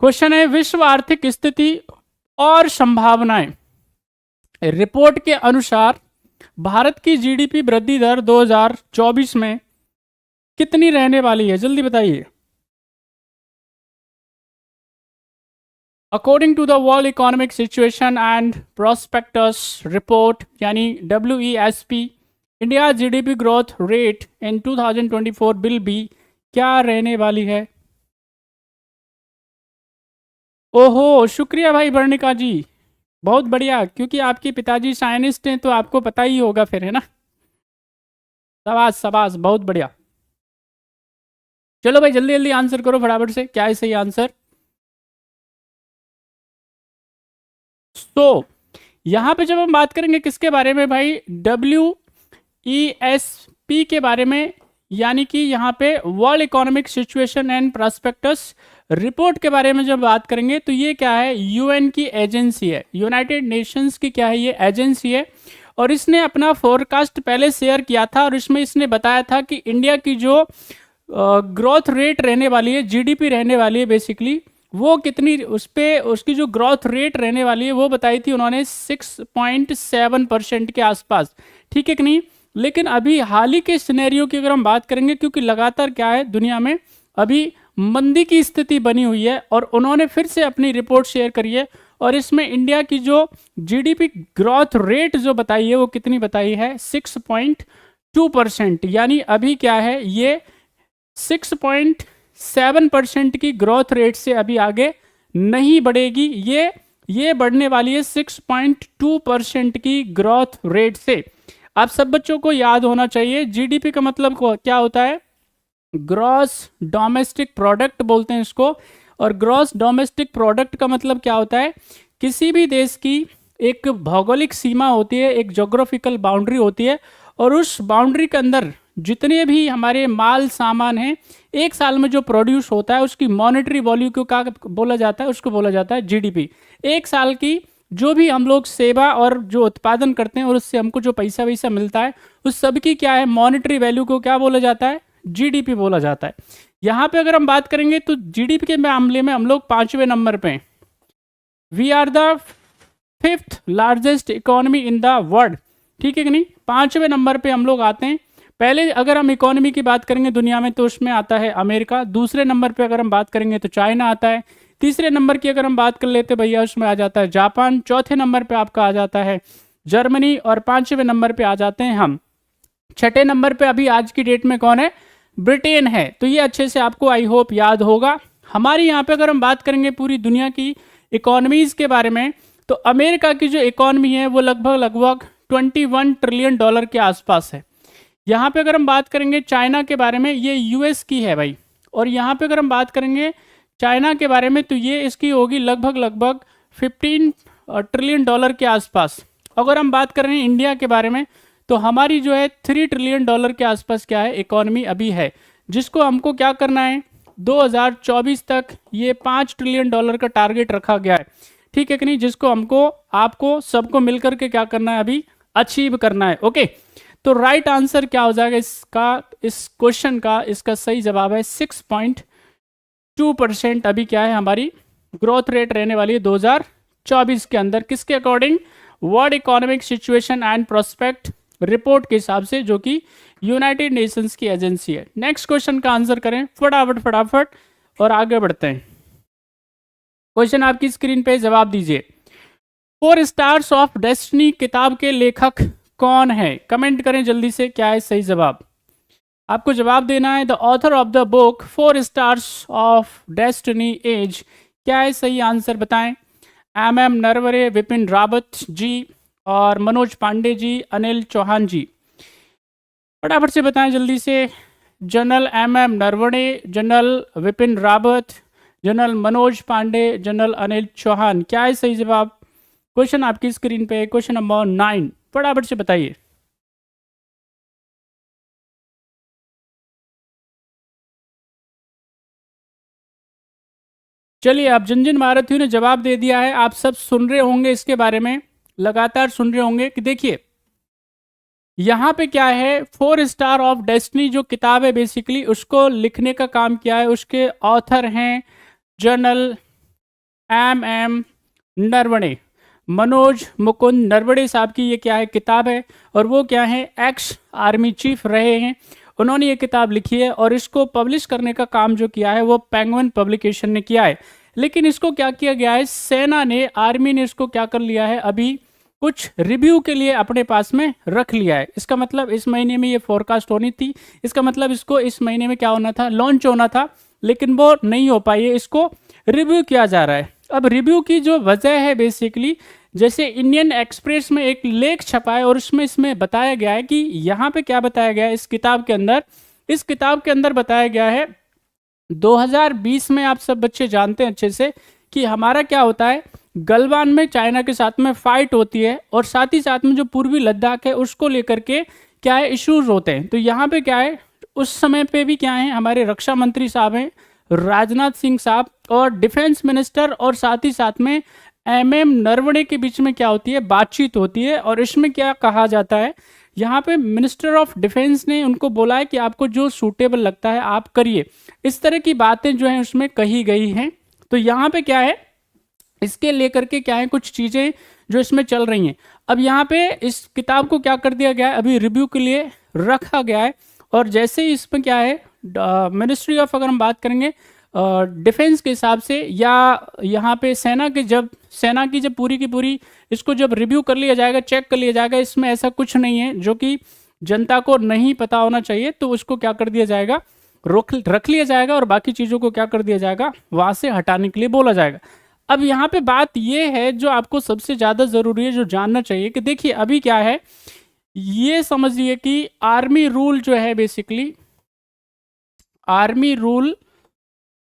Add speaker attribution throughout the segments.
Speaker 1: Question है विश्व आर्थिक स्थिति और संभावनाएं। रिपोर्ट के अनुसार भारत की जीडीपी वृद्धि दर 2024 में कितनी रहने वाली है, जल्दी बताइए। According to the world economic situation and prospectus report यानी WESP, India GDP growth rate in 2024 will be, क्या रहने वाली है? ओहो, शुक्रिया भाई वर्णिका जी, बहुत बढ़िया, क्योंकि आपके पिताजी साइंटिस्ट हैं तो आपको पता ही होगा फिर, है ना। शाबाश शाबाश, बहुत बढ़िया। चलो भाई जल्दी जल्दी आंसर करो फटाफट से, क्या है सही आंसर? तो यहां पे जब हम बात करेंगे किसके बारे में भाई, WESP के बारे में, यानी कि यहाँ पे world economic situation and prospectus report के बारे में जब बात करेंगे तो ये क्या है, UN की एजेंसी है, यूनाइटेड नेशंस की क्या है ये एजेंसी है। और इसने अपना फोरकास्ट पहले शेयर किया था और इसमें इसने बताया था कि इंडिया की जो ग्रोथ रेट रहने वाली है, जीडीपी रहने वाली है बेसिकली, वो कितनी, उस पे उसकी जो ग्रोथ रेट रहने वाली है वो बताई थी उन्होंने 6.7% के आसपास, ठीक है कि नहीं। लेकिन अभी हाल ही के सिनेरियो की अगर हम बात करेंगे, क्योंकि लगातार क्या है दुनिया में अभी मंदी की स्थिति बनी हुई है, और उन्होंने फिर से अपनी रिपोर्ट शेयर करी है और इसमें इंडिया की जो जीडीपी ग्रोथ रेट जो बताई है वो कितनी बताई है, 6.2%, यानी अभी क्या है ये 6.7% की ग्रोथ रेट से अभी आगे नहीं बढ़ेगी, ये बढ़ने वाली है 6.2% की ग्रोथ रेट से। आप सब बच्चों को याद होना चाहिए जीडीपी का मतलब क्या होता है, ग्रॉस डोमेस्टिक प्रोडक्ट बोलते हैं इसको। और ग्रॉस डोमेस्टिक प्रोडक्ट का मतलब क्या होता है, किसी भी देश की एक भौगोलिक सीमा होती है, एक जोग्राफिकल बाउंड्री होती है, और उस बाउंड्री के अंदर जितने भी हमारे माल सामान हैं, एक साल में जो प्रोड्यूस होता है उसकी मॉनेटरी वैल्यू को क्या बोला जाता है, उसको बोला जाता है जीडीपी। एक साल की जो भी हम लोग सेवा और जो उत्पादन करते हैं और उससे हमको जो पैसा वैसा मिलता है उस सब की क्या है, मॉनेटरी वैल्यू को क्या बोला जाता है, जीडीपी बोला जाता है। यहाँ पे अगर हम बात करेंगे तो जीडीपी के मामले में हम लोग 5वें नंबर पे, we are the 5th largest economy in the world, ठीक है कि नहीं, 5वें नंबर पे हम लोग आते हैं। पहले अगर हम इकोनॉमी की बात करेंगे दुनिया में तो उसमें आता है अमेरिका, दूसरे नंबर पे अगर हम बात करेंगे तो चाइना आता है, तीसरे नंबर की अगर हम बात कर लेते भैया उसमें आ जाता है जापान, चौथे नंबर पे आपका आ जाता है जर्मनी, और 5वें नंबर पे आ जाते हैं हम। छठे नंबर पे अभी आज की डेट में कौन है, ब्रिटेन है। तो ये अच्छे से आपको आई होप याद होगा। हमारे यहाँ पे अगर हम बात करेंगे पूरी दुनिया की इकोनॉमीज के बारे में तो अमेरिका की जो इकोनॉमी है वो लगभग 21 ट्रिलियन डॉलर के आसपास है। यहाँ पे अगर हम बात करेंगे चाइना के बारे में, ये यूएस की है भाई, और यहाँ पे अगर हम बात करेंगे चाइना के बारे में तो ये इसकी होगी लगभग 15 ट्रिलियन डॉलर के आसपास। अगर हम बात करें इंडिया के बारे में तो हमारी जो है 3 ट्रिलियन डॉलर के आसपास क्या है, इकोनॉमी अभी है, जिसको हमको क्या करना है 2024 तक ये 5 ट्रिलियन डॉलर का टारगेट रखा गया है, ठीक है कि नहीं, जिसको हमको आपको सबको मिलकर के क्या करना है अभी अचीव करना है। ओके, तो राइट आंसर क्या हो जाएगा इसका, इस क्वेश्चन का इसका सही जवाब है 6.2% अभी क्या है हमारी ग्रोथ रेट रहने वाली है 2024 के अंदर, किसके according, world economic situation and prospect report के हिसाब से, जो कि यूनाइटेड नेशंस की एजेंसी है। नेक्स्ट क्वेश्चन का आंसर करें फटाफट और आगे बढ़ते हैं। क्वेश्चन आपकी स्क्रीन पे, जवाब दीजिए। 4 स्टार्स ऑफ डेस्टिनी किताब के लेखक कौन है, कमेंट करें जल्दी से, क्या है सही जवाब। आपको जवाब देना है the author of the book 4 stars of destiny as, क्या है सही आंसर बताएं। MM नरवरे, विपिन रावत जी और मनोज पांडे जी, अनिल चौहान जी, फटाफट से बताएं जल्दी से। General MM Naravane, general Bipin Rawat, general Manoj Pande, general Anil Chauhan, क्या है सही जवाब। क्वेश्चन आपकी स्क्रीन पे, क्वेश्चन नंबर 9, फटाफट से बताइए। चलिए, आप जिन महारथियों ने जवाब दे दिया है, आप सब सुन रहे होंगे इसके बारे में, लगातार सुन रहे होंगे कि देखिए यहाँ पे क्या है, 4 स्टार ऑफ डेस्टिनी जो किताब है बेसिकली उसको लिखने का काम किया है, उसके ऑथर हैं जनरल M नरवणे, मनोज मुकुंद नरवणे साहब की ये क्या है, किताब है, और वो क्या है, एक्स आर्मी चीफ रहे हैं। उन्होंने ये किताब लिखी है और इसको पब्लिश करने का काम जो किया है वो पेंगुइन पब्लिकेशन ने किया है। लेकिन इसको क्या किया गया है, सेना ने, आर्मी ने इसको क्या कर लिया है, अभी कुछ रिव्यू के लिए अपने पास में रख लिया है। इसका मतलब इस महीने में ये फोरकास्ट होनी थी, इसका मतलब इसको इस महीने में क्या होना था, लॉन्च होना था, लेकिन वो नहीं हो पाई है, इसको रिव्यू किया जा रहा है। अब रिव्यू की जो वजह है बेसिकली, जैसे इंडियन एक्सप्रेस में एक लेख छपा है और उसमें इसमें बताया गया है कि यहाँ पे क्या बताया गया है इस किताब के अंदर, इस किताब के अंदर बताया गया है 2020 में, आप सब बच्चे जानते हैं अच्छे से कि हमारा क्या होता है, गलवान में चाइना के साथ में फाइट होती है और साथ ही साथ में जो पूर्वी लद्दाख है उसको लेकर के क्या है, इश्यूज होते हैं। तो यहाँ पे क्या है, उस समय पे भी क्या है, हमारे रक्षा मंत्री साहब हैं राजनाथ सिंह साहब और डिफेंस मिनिस्टर और साथ ही साथ में MM नरवणे के बीच में क्या होती है, बातचीत होती है। और इसमें क्या कहा जाता है, यहाँ पे मिनिस्टर ऑफ डिफेंस ने उनको बोला है कि आपको जो सूटेबल लगता है आप करिए, इस तरह की बातें जो हैं उसमें कही गई हैं। तो यहाँ पे क्या है, इसके लेकर के क्या है, कुछ चीज़ें जो इसमें चल रही हैं। अब यहाँ पे इस किताब को क्या कर दिया गया है, अभी रिव्यू के लिए रखा गया है। और जैसे ही इसमें क्या है, मिनिस्ट्री ऑफ, अगर हम बात करेंगे डिफेंस के हिसाब से, या यहाँ पे सेना की जब पूरी की पूरी इसको जब रिव्यू कर लिया जाएगा, चेक कर लिया जाएगा, इसमें ऐसा कुछ नहीं है जो कि जनता को नहीं पता होना चाहिए, तो उसको क्या कर दिया जाएगा, रख लिया जाएगा और बाकी चीज़ों को क्या कर दिया जाएगा, वहाँ से हटाने के लिए बोला जाएगा। अब यहाँ पे बात ये है जो आपको सबसे ज़्यादा ज़रूरी है, जो जानना चाहिए कि देखिए अभी क्या है, ये समझिए कि आर्मी रूल जो है, बेसिकली आर्मी रूल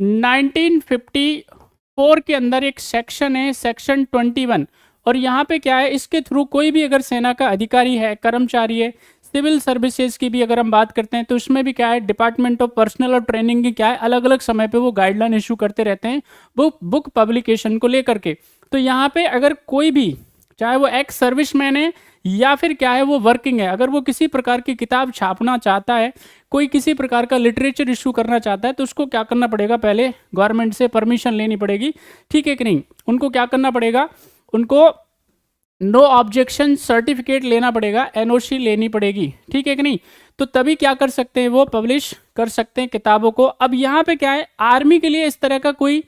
Speaker 1: 1954 के अंदर एक सेक्शन है, सेक्शन 21, और यहाँ पे क्या है, इसके थ्रू कोई भी अगर सेना का अधिकारी है, कर्मचारी है, सिविल सर्विसेज की भी अगर हम बात करते हैं तो उसमें भी क्या है, डिपार्टमेंट ऑफ पर्सनल और ट्रेनिंग की क्या है, अलग अलग समय पे वो गाइडलाइन इशू करते रहते हैं बुक पब्लिकेशन को लेकर के। तो यहाँ पे अगर कोई भी, चाहे वो एक्स सर्विसमैन है या फिर क्या है वो वर्किंग है, अगर वो किसी प्रकार की किताब छापना चाहता है, कोई किसी प्रकार का लिटरेचर इशू करना चाहता है, तो उसको क्या करना पड़ेगा, पहले गवर्नमेंट से परमिशन लेनी पड़ेगी, ठीक है कि नहीं। उनको क्या करना पड़ेगा, उनको नो ऑब्जेक्शन सर्टिफिकेट लेना पड़ेगा, NOC लेनी पड़ेगी, ठीक है कि नहीं। तो तभी क्या कर सकते हैं, वो पब्लिश कर सकते हैं किताबों को। अब यहाँ पे क्या है, आर्मी के लिए इस तरह का कोई,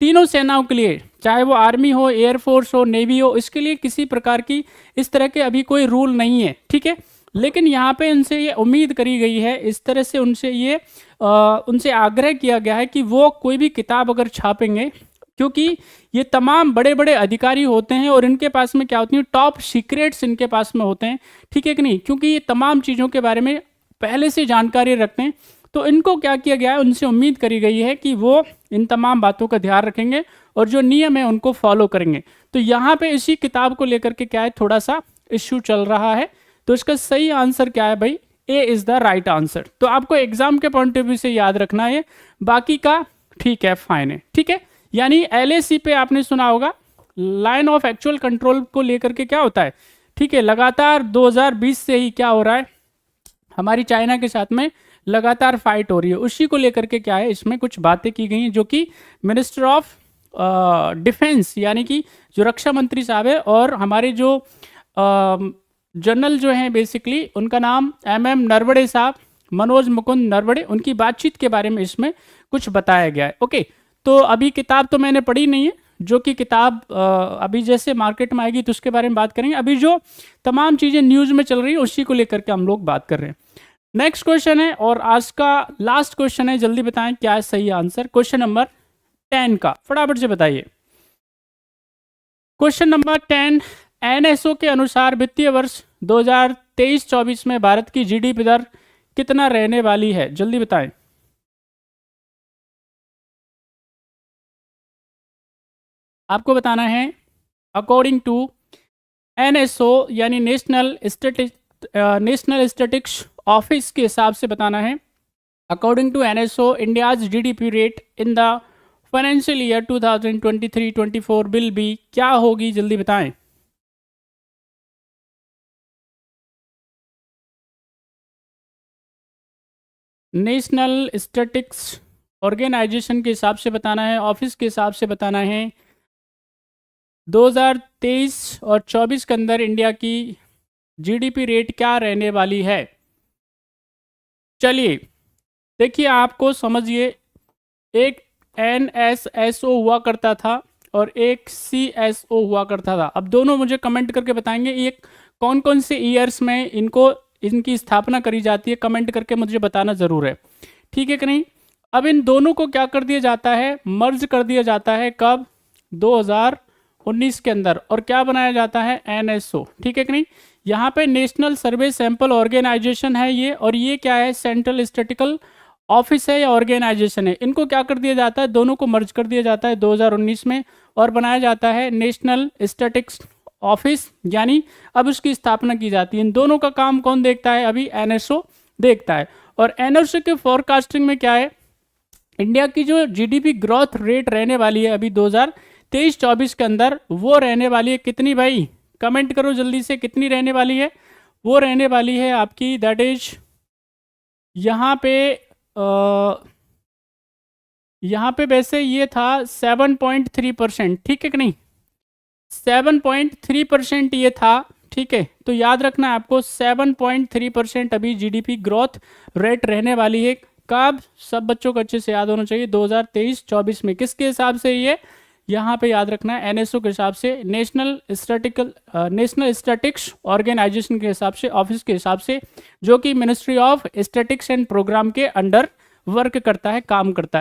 Speaker 1: तीनों सेनाओं के लिए, चाहे वो आर्मी हो, एयरफोर्स हो, नेवी हो, इसके लिए किसी प्रकार की इस तरह के अभी कोई रूल नहीं है, ठीक है। लेकिन यहाँ पे उनसे ये उम्मीद करी गई है, इस तरह से उनसे ये उनसे आग्रह किया गया है कि वो कोई भी किताब अगर छापेंगे, क्योंकि ये तमाम बड़े बड़े अधिकारी होते हैं और इनके पास में क्या होती है, टॉप सीक्रेट्स इनके पास में होते हैं, ठीक है कि नहीं, क्योंकि ये तमाम चीज़ों के बारे में पहले से जानकारी रखते हैं। तो इनको क्या किया गया है, उनसे उम्मीद करी गई है कि वो इन तमाम बातों का ध्यान रखेंगे और जो नियम है उनको फॉलो करेंगे। तो यहाँ पे इसी किताब को लेकर के क्या है, थोड़ा सा इश्यू चल रहा है। तो इसका सही आंसर क्या है भाई, A is the right answer. तो आपको एग्जाम के पॉइंट ऑफ व्यू से याद रखना है, बाकी का ठीक है, फाइन है, ठीक है। यानी LAC पे आपने सुना होगा, लाइन ऑफ एक्चुअल कंट्रोल को लेकर के क्या होता है, ठीक है, लगातार 2020 से ही क्या हो रहा है, हमारी चाइना के साथ में लगातार फाइट हो रही है, उसी को लेकर के क्या है, इसमें कुछ बातें की गई हैं जो कि मिनिस्टर ऑफ डिफेंस यानी कि जो रक्षा मंत्री साहब है और हमारे जो जनरल जो हैं बेसिकली, उनका नाम MM नरवणे साहब, मनोज मुकुंद नरवणे, उनकी बातचीत के बारे में इसमें कुछ बताया गया है। ओके, तो अभी किताब तो मैंने पढ़ी नहीं है, जो कि किताब अभी जैसे मार्केट में आएगी तो उसके बारे में बात करेंगे। अभी जो तमाम चीज़ें न्यूज़ में चल रही है उसी को लेकर के हम लोग बात कर रहे हैं। नेक्स्ट क्वेश्चन है और आज का लास्ट क्वेश्चन है, जल्दी बताएं क्या है सही आंसर। क्वेश्चन नंबर 10 का फटाफट से बताइए। क्वेश्चन नंबर 10, NSO के अनुसार वित्तीय वर्ष 2023-24 में भारत की GDP दर कितना रहने वाली है, जल्दी बताएं। आपको बताना है अकॉर्डिंग टू NSO यानी नेशनल स्टैटिस्टिक्स ऑफिस के हिसाब से बताना है। According to NSO, India's GDP rate in the financial year 2023-24 will be, क्या होगी, जल्दी बताएं। नेशनल स्टैटिस्टिक्स ऑर्गेनाइजेशन के हिसाब से बताना है, ऑफिस के हिसाब से बताना है। 2023 और 24 के अंदर इंडिया की जीडीपी रेट क्या रहने वाली है? चलिए देखिए, आपको समझिए, एक NSSO हुआ करता था और एक CSO हुआ करता था। अब दोनों मुझे कमेंट करके बताएंगे ये कौन कौन से ईयर्स में इनकी स्थापना करी जाती है, कमेंट करके मुझे बताना ज़रूर है, ठीक है कि नहीं। अब इन दोनों को क्या कर दिया जाता है, मर्ज कर दिया जाता है, कब? 2019 के अंदर। और क्या बनाया जाता है? NSO, ठीक है कि नहीं। यहाँ पे नेशनल सर्वे सैंपल ऑर्गेनाइजेशन है ये, और ये क्या है? सेंट्रल स्टैटिस्टिकल ऑफिस है या ऑर्गेनाइजेशन है। इनको क्या कर दिया जाता है? दोनों को मर्ज कर दिया जाता है 2019 में, और बनाया जाता है नेशनल स्टैटिस्टिक्स ऑफिस, यानी अब उसकी स्थापना की जाती है। इन दोनों का काम कौन देखता है? अभी NSO देखता है। और NSO के फोरकास्टिंग में क्या है, इंडिया की जो जीडीपी ग्रोथ रेट रहने वाली है अभी 2023-24 के अंदर, वो रहने वाली है कितनी भाई? कमेंट करो जल्दी से, कितनी रहने वाली है? वो रहने वाली है आपकी, दैट इज यहाँ पे वैसे ये था 7.3%, ठीक है कि नहीं। 7.3% ये था, ठीक है। तो याद रखना है आपको, 7.3% अभी जीडीपी ग्रोथ रेट रहने वाली है। कब? सब बच्चों को अच्छे से याद होना चाहिए, 2023-24 में। किसके हिसाब से ये? यहाँ पे याद रखना है NSO के हिसाब से, नेशनल स्टैटिक्स ऑर्गेनाइजेशन के हिसाब से, ऑफिस के हिसाब से, जो कि ministry of statics and programme के अंडर वर्क करता है, काम करता है।